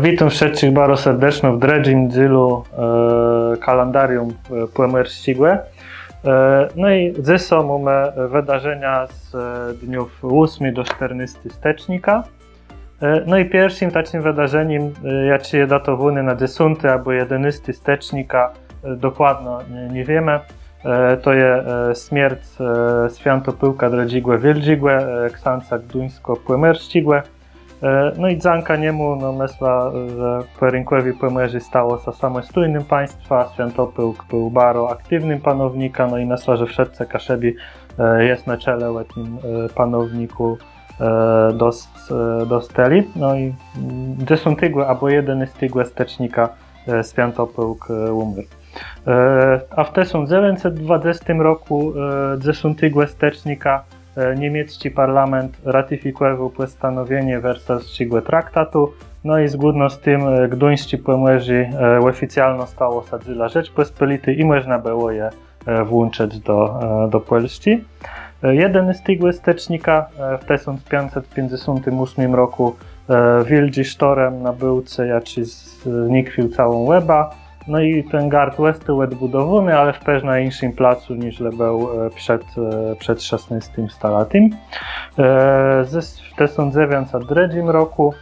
Witam wszystkich bardzo serdecznie w drugim dniu kalendarium Płemer Ścigłe. No i dzisiaj mamy wydarzenia z dniów 8 do 14 stycznia. No i pierwszym takim wydarzeniem, jakie jest datowane na 10 albo 11 stycznia, dokładnie nie wiemy. To jest śmierć Świętopyłka Dredzigłe Wieldzigłe, księdza gduńsko-płemerścigłe. No i dzięki niemu myślę, że Płerinkowi Płemerzy stało się samostojnym państwem, Świętopyłk był bardzo aktywnym panownikiem, no i myślę, że wszyscy Kaszebi jest na czele tym panowniku dostali. No i 10 albo 11 stycznia Świętopyłk umarł. A w 1920 roku 10 stycznia niemiecki parlament ratyfikował postanowienie wersalskiego traktatu, no i zgodnie z tym gduńscy Płemerzy oficjalnie stało się dla Rzeczpospolitej i można było je włączyć do Polski. 11 stycznia w 1558 roku wielki sztorm na Byłce, jaki znikwił całą Łeba. No i ten gard został odbudowany, ale w pewnym innym placu niż był przed 16 stuleciem. W 1903 roku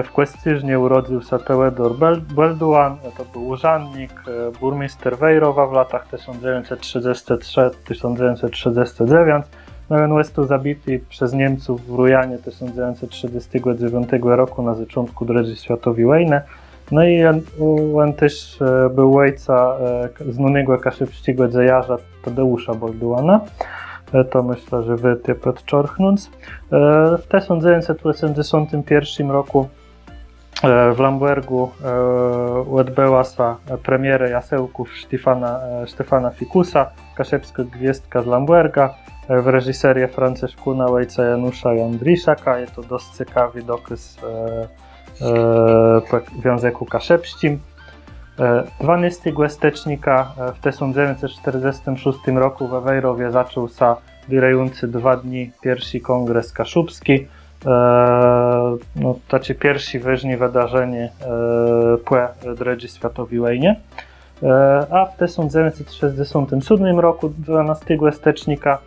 w Kłestyżnie urodził się Teodor Belduan, to był urzędnik, burmistrz Wejrowa w latach 1933-1939. No i on został zabity przez Niemców w Rujanie 1939 roku na początku II światowej wojny. No i on też był ojca znanego kaszybskiego dziennikarza Tadeusza Belduana. To myślę, że warto podczerpnąć. W 1981 roku w Lambergu odbyła się premiera jasełków Stefana Fikusa, kaszybskiego gwiazdka z Lamberga, w reżyserii Franciszkuna ojca Janusza i Andriszaka. Jest to dość ciekawy dokaz w języku kaszebskim. 12 stycznia w 1946 roku we Wejrowie zaczął się trwający 2 dni pierwszy kongres kaszubski. No, to jest pierwsze ważne wydarzenie po II światowej wojnie. A w 1967 roku 12 stycznia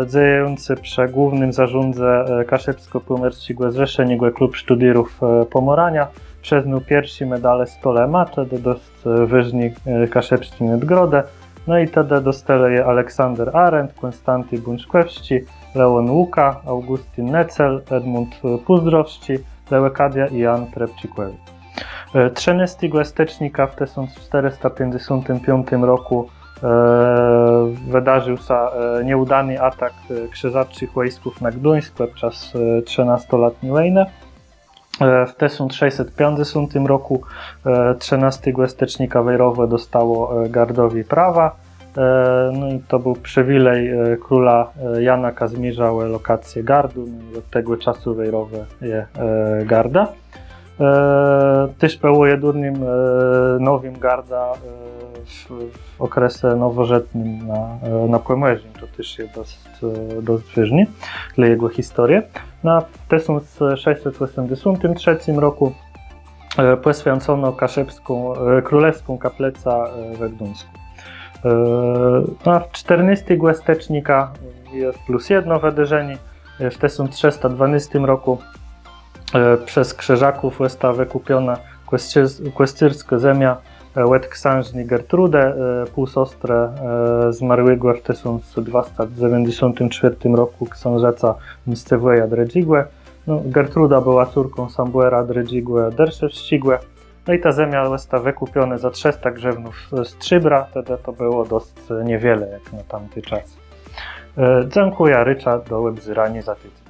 działający przy głównym zarządzie Kaszebsko-Płemerskiego Zrzeszenia Klub Studierów Pomorania przyznał pierwszy medale Stolema, wtedy dość ważny kaszebski nadgrodę. No i wtedy dostali je Aleksander Arendt, Konstanty Bunczkowski, Leon Łuka, Augustyn Necel, Edmund Puzdrowski, Leukadia i Jan Trepcikwewicz. 13 stycznia w 1455 roku wydarzył się nieudany atak krzyżackich wojsków na Gduńsk podczas 13-letniej wojny. W 1650 roku 13 stycznia Wejrowo dostało gardowi prawa. No i to był przywilej króla Jana Kazimierza o lokację gardu. No i od tego czasu Wejrowe jest garda. Też było jedynym nowym garda w okresie nowożytnym na Płemerzyn. To też jest dość ważne dla jego historii. No, w 1683 roku poświęcono królewską kaplicę we Gduńsku. A w 14 stycznia jest plus jedno wydarzenie. W 1312 roku przez krzyżaków została wykupiona kłestyrska ziemia od księżny Gertrude, półsiostrę zmarłego w 1294 roku księżyca Mstywleja Dredzigłe. No, Gertruda była córką Sambuera Dredzigłe Derszewścigłe. No i ta ziemia została wykupiona za 300 grzewnów strzybra, wtedy to było dość niewiele jak na tamty czas. Dziękuję Rycza, do webzyrani za tydzień.